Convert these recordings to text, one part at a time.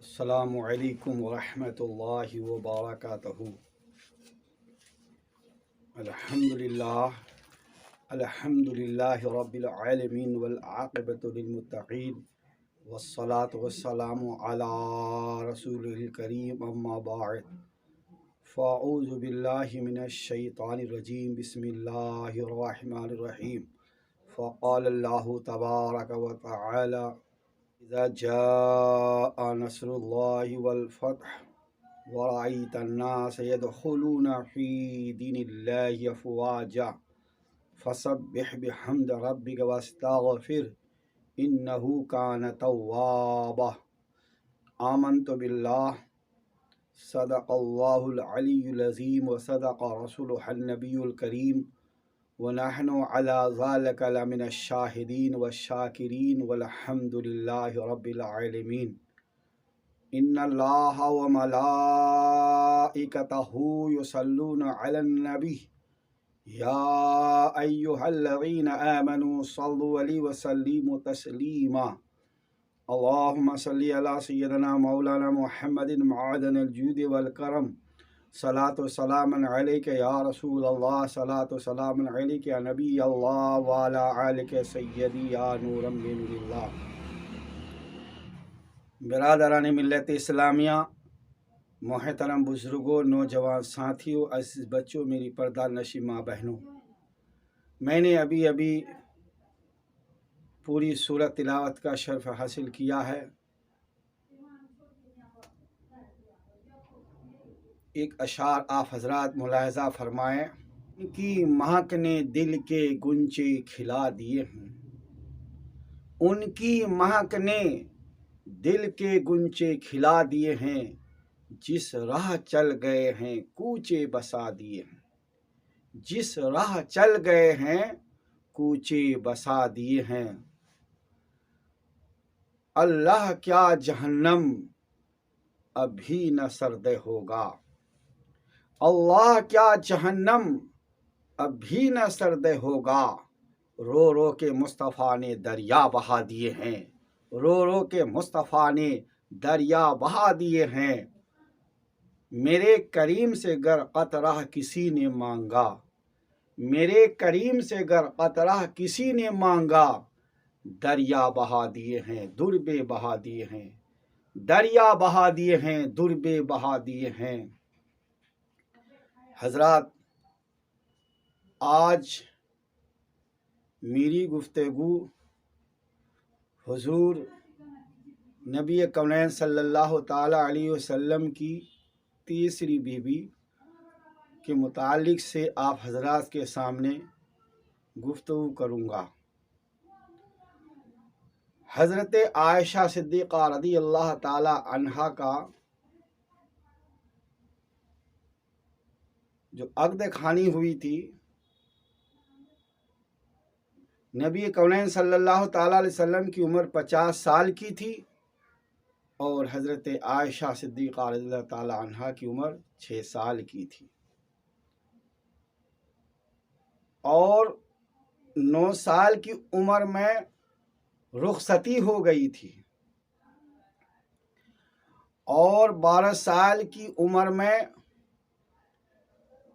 السلام علیکم ورحمۃ اللہ وبرکاتہ۔ الحمد للہ رب العالمین والعاقبۃ للمتقین والصلاة والسلام علی رسول الکریم اما بعد فاعوذ باللہ من الشیطان الرجیم بسم اللہ الرحمن الرحیم فقال اللہ تبارک وتعالی اذا جاء نصر اللہ والفتح ورأيت الناس يدخلون في دين الله أفواجا فسبح بحمد ربك واستغفر إنه كان توابا۔ آمنت بالله صدق الله العلي العظيم وصدق رسوله النبي الكريم ونحن على ذلك لمن الشاهدين والشاكرين والحمد لله رب العالمين۔ ان اللہ وملائکتہ یصلون علی النبی یا ایہا الذین آمنوا صلوا علیہ وسلموا تسلیما۔ اللہم صلی علی سیدنا مولانا محمد معدن الجود والکرم، صلاۃ و سلام علیک یا رسول اللہ، صلاۃ و سلام علیک یا نبی اللہ وعلی آلک سیدی یا نور من نور اللہ۔ برادران ملت اسلامیہ، محترم بزرگوں، نوجوان ساتھیوں، عزیز بچوں، میری پردہ نشی ماں بہنوں، میں نے ابھی پوری سورت تلاوت کا شرف حاصل کیا ہے۔ ایک اشعار آپ حضرات ملاحظہ فرمائیں۔ ان کی مہک نے دل کے گنچے کھلا دیے ہیں، ان کی مہک نے دل کے گنچے کھلا دیے ہیں، جس راہ چل گئے ہیں کوچے بسا دیے ہیں، جس راہ چل گئے ہیں کوچے بسا دیے ہیں۔ اللہ کیا جہنم ابھی نہ سرد ہوگا، اللہ کیا جہنم ابھی نہ سرد ہوگا، رو رو کے مصطفیٰ نے دریا بہا دیے ہیں، رو رو کے مصطفیٰ نے دریا بہا دیے ہیں۔ میرے کریم سے گر قطرہ کسی نے مانگا، میرے کریم سے گر قطرہ کسی نے مانگا، دریا بہا دیے ہیں، دربے بہا دیے ہیں، دریا بہا دیے ہیں، دربے بہا دیے ہیں۔ حضرات، آج میری گفتگو حضور نبی کونین صلی اللہ تعالی علیہ وسلم کی تیسری بیوی کے متعلق سے آپ حضرات کے سامنے گفتگو کروں گا۔ حضرت عائشہ صدیقہ رضی اللہ تعالی عنہا کا جو عقد خوانی ہوئی تھی، نبی کونین صلی اللہ تعالی علیہ وسلم کی عمر 50 سال کی تھی اور حضرت عائشہ صدیقہ رضی اللہ تعالی عنہا کی عمر 6 سال کی تھی، اور 9 سال کی عمر میں رخصتی ہو گئی تھی، اور 12 سال کی عمر میں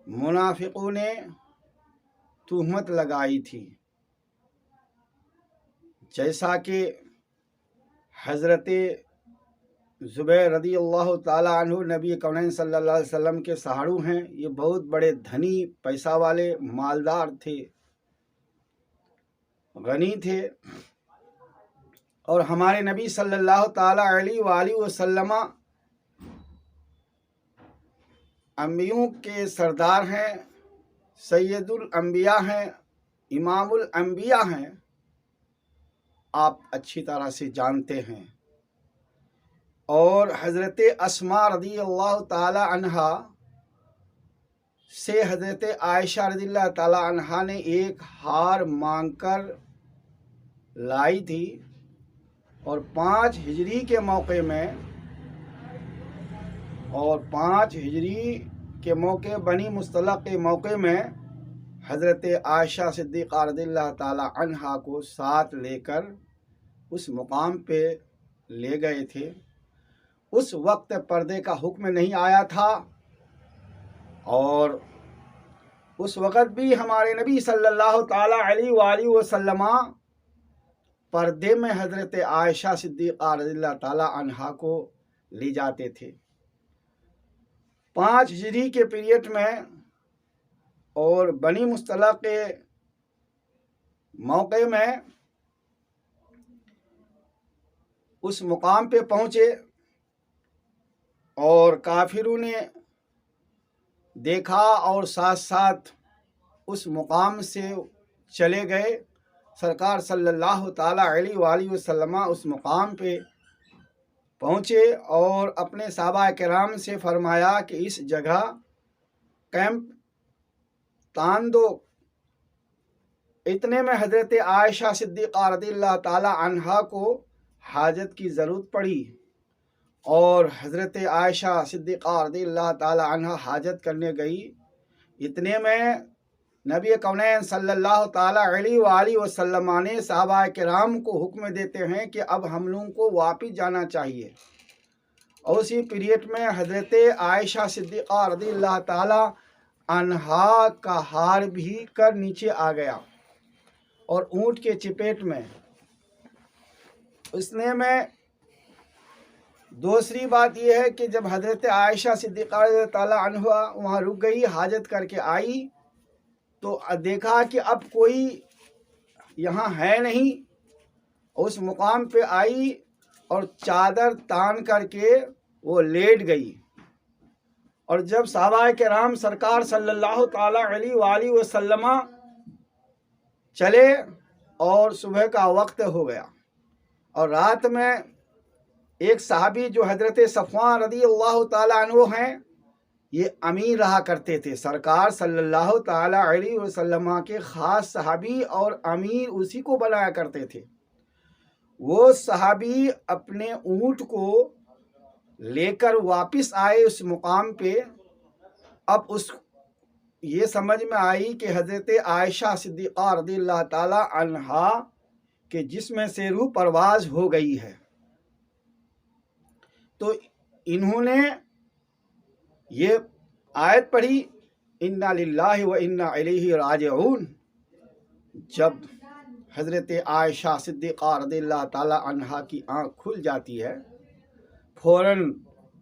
منافقوں نے تہمت لگائی تھی، جیسا کہ حضرت زبیر رضی اللہ تعالیٰ عنہ نبی کونین صلی اللہ علیہ وسلم کے سہارو ہیں، یہ بہت بڑے دھنی، پیسہ والے، مالدار تھے، غنی تھے، اور ہمارے نبی صلی اللہ تعالیٰ علیہ وآلہ وسلم انبیوں کے سردار ہیں، سید الانبیاء ہیں، امام الانبیاء ہیں، آپ اچھی طرح سے جانتے ہیں۔ اور حضرت اسماء رضی اللہ تعالی عنہا سے حضرت عائشہ رضی اللہ تعالی عنہا نے ایک ہار مانگ کر لائی تھی، اور 5 ہجری کے موقع میں، اور 5 ہجری کے موقع بنی مصطلق کے موقع میں حضرت عائشہ صدیقہ رضی اللہ تعالی عنہا کو ساتھ لے کر اس مقام پہ لے گئے تھے۔ اس وقت پردے کا حکم نہیں آیا تھا، اور اس وقت بھی ہمارے نبی صلی اللہ تعالیٰ علیہ وآلہ وسلم پردے میں حضرت عائشہ صدیقہ رضی اللہ تعالیٰ عنہا کو لے جاتے تھے۔ 5 ہجری کے پیریڈ میں اور بنی مصطلق کے موقع میں اس مقام پہ پہنچے، اور کافروں نے دیکھا اور ساتھ ساتھ اس مقام سے چلے گئے۔ سرکار صلی اللہ تعالیٰ علیہ وآلہ وسلم اس مقام پہ پہنچے اور اپنے صحابہ کرام سے فرمایا کہ اس جگہ کیمپ تان دو۔ اتنے میں حضرت عائشہ صدیقہ رضی اللہ تعالیٰ عنہا کو حاجت کی ضرورت پڑی، اور حضرت عائشہ صدیقہ رضی اللہ تعالیٰ عنہا حاجت کرنے گئی۔ اتنے میں نبی کونین صلی اللہ تعالیٰ علیہ وآلہ وسلم نے صحابہ کرام کو حکم دیتے ہیں کہ اب ہم لوگوں کو واپس جانا چاہیے، اور اسی پیریڈ میں حضرت عائشہ صدیقہ رضی اللہ تعالیٰ عنہا کا ہار بھی کر نیچے آ گیا اور اونٹ کے چپیٹ میں۔ اس میں دوسری بات یہ ہے کہ جب حضرت عائشہ صدیقہ رضی اللہ تعالیٰ عنہا وہاں رک گئی، حاجت کر کے آئی، تو دیکھا کہ اب کوئی یہاں ہے نہیں۔ اس مقام پہ آئی اور چادر تان کر کے وہ لیٹ گئی، اور جب صحابہ کرام سرکار صلی اللہ تعالیٰ علیہ وآلہ وسلم چلے اور صبح کا وقت ہو گیا، اور رات میں ایک صحابی جو حضرت صفوان رضی اللہ تعالیٰ عنہ ہیں، یہ امیر رہا کرتے تھے، سرکار صلی اللہ تعالیٰ علیہ وسلم کے خاص صحابی اور امیر اسی کو بنایا کرتے تھے۔ وہ صحابی اپنے اونٹ کو لے کر واپس آئے اس مقام پہ۔ اب یہ سمجھ میں آئی کہ حضرت عائشہ صدیقہ رضی اللہ تعالیٰ عنہا کے جسم سے روح پرواز ہو گئی ہے، تو انہوں نے یہ آیت پڑھی، انا للہ و انا الیہ راجعون۔ جب حضرت عائشہ صدیقہ رضی اللہ تعالیٰ عنہا کی آنکھ کھل جاتی ہے، فوراً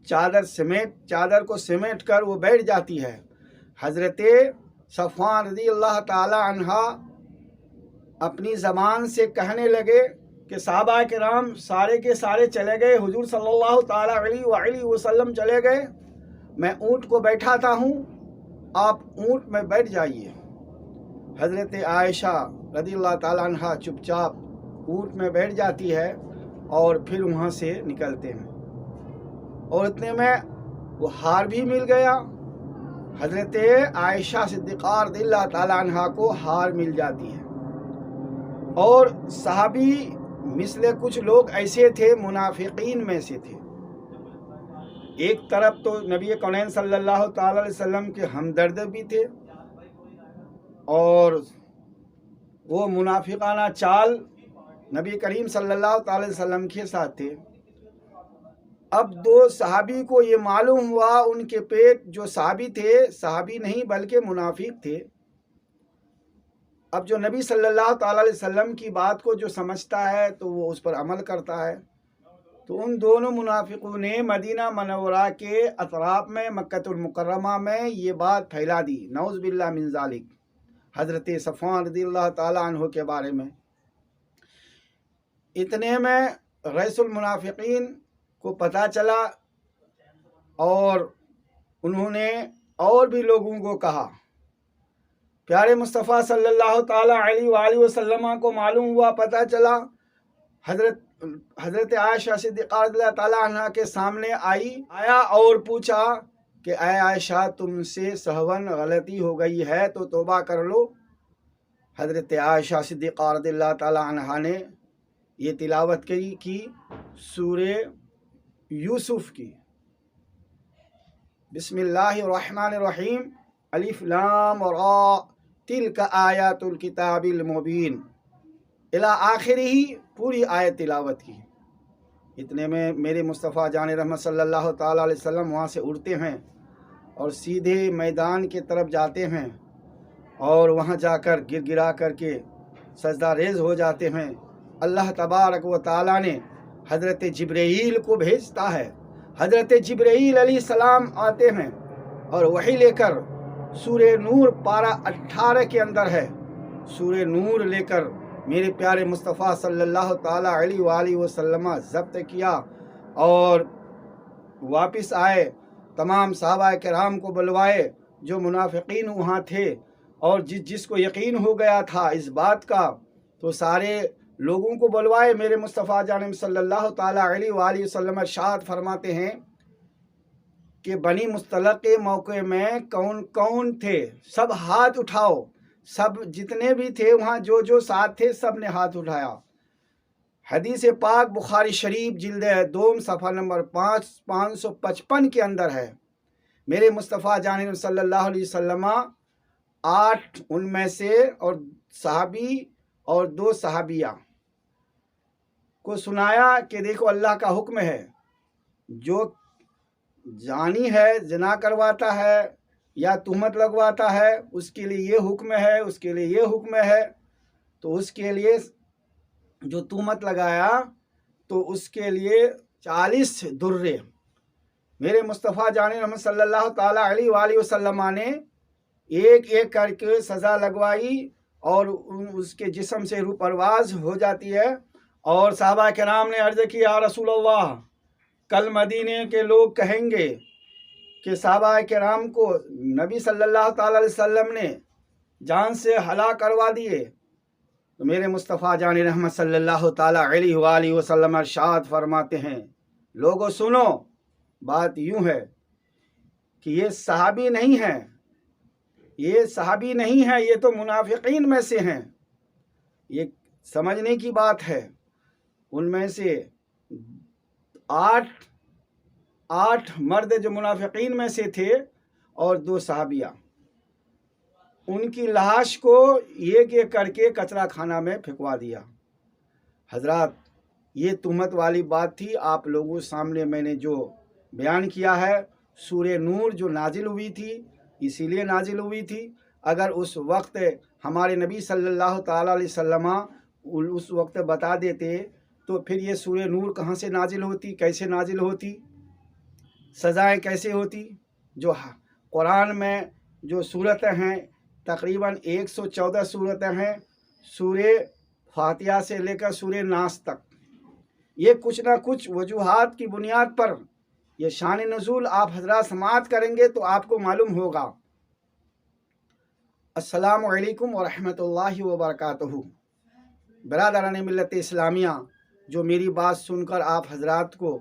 چادر کو سمیٹ کر وہ بیٹھ جاتی ہے۔ حضرت صفوان رضی اللہ تعالیٰ عنہا اپنی زبان سے کہنے لگے کہ صحابہ کرام سارے کے سارے چلے گئے، حضور صلی اللہ تعالیٰ علیہ وآلہ وسلم چلے گئے، میں اونٹ کو بیٹھاتا ہوں، آپ اونٹ میں بیٹھ جائیے۔ حضرت عائشہ رضی اللہ تعالیٰ عنہا چپ چاپ اونٹ میں بیٹھ جاتی ہے، اور پھر وہاں سے نکلتے ہیں، اور اتنے میں وہ ہار بھی مل گیا۔ حضرت عائشہ صدیقہ رضی اللہ تعالیٰ عنہا کو ہار مل جاتی ہے، اور صحابی مثل کچھ لوگ ایسے تھے، منافقین میں سے تھے۔ ایک طرف تو نبی کونین صلی اللہ تعالیٰ علیہ وسلم کے ہمدرد بھی تھے، اور وہ منافقانہ چال نبی کریم صلی اللہ تعالیٰ علیہ وسلم کے ساتھ تھے۔ اب 2 صحابی کو یہ معلوم ہوا، ان کے پیٹ جو صحابی تھے، صحابی نہیں بلکہ منافق تھے۔ اب جو نبی صلی اللہ تعالیٰ علیہ وسلم کی بات کو جو سمجھتا ہے تو وہ اس پر عمل کرتا ہے، تو ان دونوں منافقوں نے مدینہ منورہ کے اطراف میں، مکہ المکرمہ میں یہ بات پھیلا دی، نعوذ باللہ من ذالک، حضرت صفوان رضی اللہ تعالیٰ عنہ کے بارے میں۔ اتنے میں رئیس المنافقین کو پتہ چلا، اور انہوں نے اور بھی لوگوں کو کہا۔ پیارے مصطفیٰ صلی اللہ تعالیٰ علیہ وآلہ وسلم کو معلوم ہوا، پتہ چلا، حضرت عائشہ صدیقہ رضی اللہ تعالیٰ عنہ کے سامنے آیا اور پوچھا کہ اے عائشہ، تم سے سہون غلطی ہو گئی ہے تو توبہ کر لو۔ حضرت عائشہ صدیقہ رضی اللہ تعالیٰ عنہ نے یہ تلاوت کی سورہ یوسف کی، بسم اللہ الرحمن الرحیم، الف لام را تلک آیات الکتاب المبین، الی آخر ہی پوری آیت تلاوت کی۔ اتنے میں میرے مصطفیٰ جان رحمت صلی اللہ تعالیٰ علیہ وسلم وہاں سے اڑتے ہیں اور سیدھے میدان کی طرف جاتے ہیں اور وہاں جا کر گر گرا کر کے سجدہ ریز ہو جاتے ہیں۔ اللہ تبارک و تعالیٰ نے حضرت جبرائیل کو بھیجتا ہے۔ حضرت جبرائیل علیہ السلام آتے ہیں اور وحی لے کر سورہ نور پارہ 18 کے اندر ہے، سورہ نور لے کر میرے پیارے مصطفیٰ صلی اللہ تعالیٰ علیہ وآلہ وسلم ضبط کیا اور واپس آئے، تمام صحابہ کرام کو بلوائے جو منافقین وہاں تھے، اور جس کو یقین ہو گیا تھا اس بات کا تو سارے لوگوں کو بلوائے۔ میرے مصطفیٰ جان صلی اللہ تعالیٰ علیہ وآلہ وسلم ارشاد فرماتے ہیں کہ بنی مصطلق کے موقع میں کون کون تھے، سب ہاتھ اٹھاؤ۔ سب جتنے بھی تھے وہاں جو ساتھ تھے سب نے ہاتھ اٹھایا۔ حدیث پاک بخاری شریف جلد دوم صفحہ نمبر 555 کے اندر ہے۔ میرے مصطفیٰ جان صلی اللہ علیہ وسلم 8 ان میں سے اور صحابی اور 2 صحابیہ کو سنایا کہ دیکھو اللہ کا حکم ہے، جو جانی ہے، زنا کرواتا ہے یا تہمت لگواتا ہے اس کے لیے یہ حکم ہے، اس کے لیے یہ حکم ہے۔ تو اس کے لیے جو تہمت لگایا تو اس کے لیے 40 درے میرے مصطفیٰ جان محمد صلی اللہ تعالیٰ علیہ وآلہ وسلم نے ایک ایک کر کے سزا لگوائی اور اس کے جسم سے روح پرواز ہو جاتی ہے۔ اور صحابہ کرام نے عرض کی یا رسول اللہ، کل مدینے کے لوگ کہیں گے کہ صحابہ کرام کو نبی صلی اللہ تعالیٰ علیہ وسلم نے جان سے ہلاک کروا دیے۔ تو میرے مصطفیٰ جان رحمت صلی اللہ تعالیٰ علیہ وآلہ وسلم ارشاد فرماتے ہیں لوگوں سنو، بات یوں ہے کہ یہ صحابی نہیں ہیں، یہ صحابی نہیں ہیں، یہ تو منافقین میں سے ہیں۔ یہ سمجھنے کی بات ہے۔ ان میں سے 8 مرد جو منافقین میں سے تھے اور 2 صحابیہ، ان کی لاش کو ایک ایک کر کے کچرا خانہ میں پھینکوا دیا۔ حضرات یہ تہمت والی بات تھی، آپ لوگوں سامنے میں نے جو بیان کیا ہے۔ سورہ نور جو نازل ہوئی تھی اسی لیے نازل ہوئی تھی۔ اگر اس وقت ہمارے نبی صلی اللہ تعالیٰ علیہ وسلم اس وقت بتا دیتے تو پھر یہ سورہ نور کہاں سے نازل ہوتی، کیسے نازل ہوتی، سزائیں کیسے ہوتی۔ جو قرآن میں جو صورتیں ہیں تقریباً 114 صورتیں ہیں، سورہ فاتحہ سے لے کر سورہ ناس تک۔ یہ کچھ نہ کچھ وجوہات کی بنیاد پر یہ شان نزول آپ حضرات سماعت کریں گے تو آپ کو معلوم ہوگا۔ السلام علیکم ورحمۃ اللہ وبرکاتہ۔ برادران ملت اسلامیہ، جو میری بات سن کر آپ حضرات کو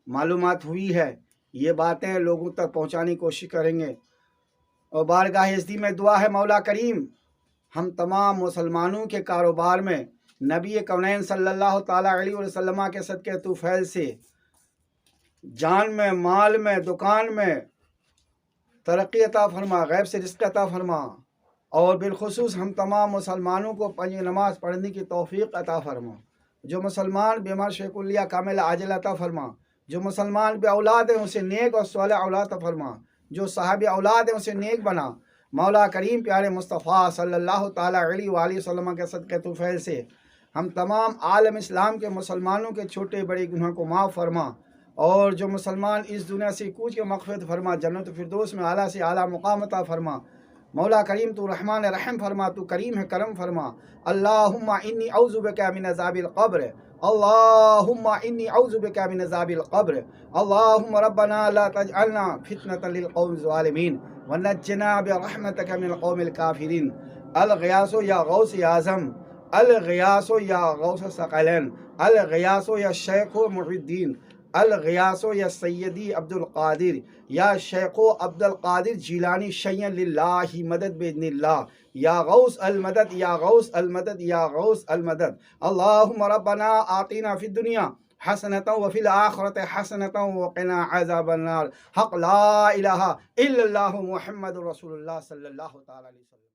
معلومات ہوئی ہے، یہ باتیں لوگوں تک پہنچانے کی کوشش کریں گے، اور بارگاہ عزتی میں دعا ہے مولا کریم ہم تمام مسلمانوں کے کاروبار میں نبی کونین صلی اللہ تعالیٰ علیہ وسلم کے صدقے طفیل سے جان میں، مال میں، دکان میں ترقی عطا فرما، غیب سے رزق عطا فرما، اور بالخصوص ہم تمام مسلمانوں کو 5 نماز پڑھنے کی توفیق عطا فرما۔ جو مسلمان بیمار شیخ اللیہ کامل عاجل عطا فرما، جو مسلمان بے اولاد ہیں اسے نیک اور صالح اولاد عطا فرما، جو صاحب اولاد ہیں اسے نیک بنا۔ مولا کریم پیارے مصطفیٰ صلی اللہ تعالیٰ علیہ وآلہ وسلم کے صدقے طفیل سے ہم تمام عالم اسلام کے مسلمانوں کے چھوٹے بڑے گناہوں کو معاف فرما، اور جو مسلمان اس دنیا سے کوچ کے مغفرت فرما، جنت فردوس میں اعلیٰ سے اعلیٰ مقام عطا فرما۔ مولا کریم تو رحمان رحم فرما، تو کریم ہے کرم فرما۔ اللہم انی اعوذ بک من عذاب القبر، اللہم انی اعوذ بک من عذاب القبر، اللہم ربنا لا تجعلنا فتنة للقوم الظالمین ونجنا برحمتک من القوم الکافرین۔ الغیاث یا غوث اعظم، الغیاث یا غوث ثقلین، الغیاث یا شیخ محی الدین، الغیاث یا سیدی عبد القادر یا شیخ عبد القادر جیلانی شیئا للہ مدد باذن اللہ، یا غوث المدد، یا غوث المدد، یا غوث المدد۔ اللہم ربنا آتنا فی الدنیا حسنۃ وفی الآخرۃ حسنۃ وقنا عذاب النار۔ حق لا الہ الا اللہ محمد رسول اللہ صلی اللہ تعالی علیہ وسلم۔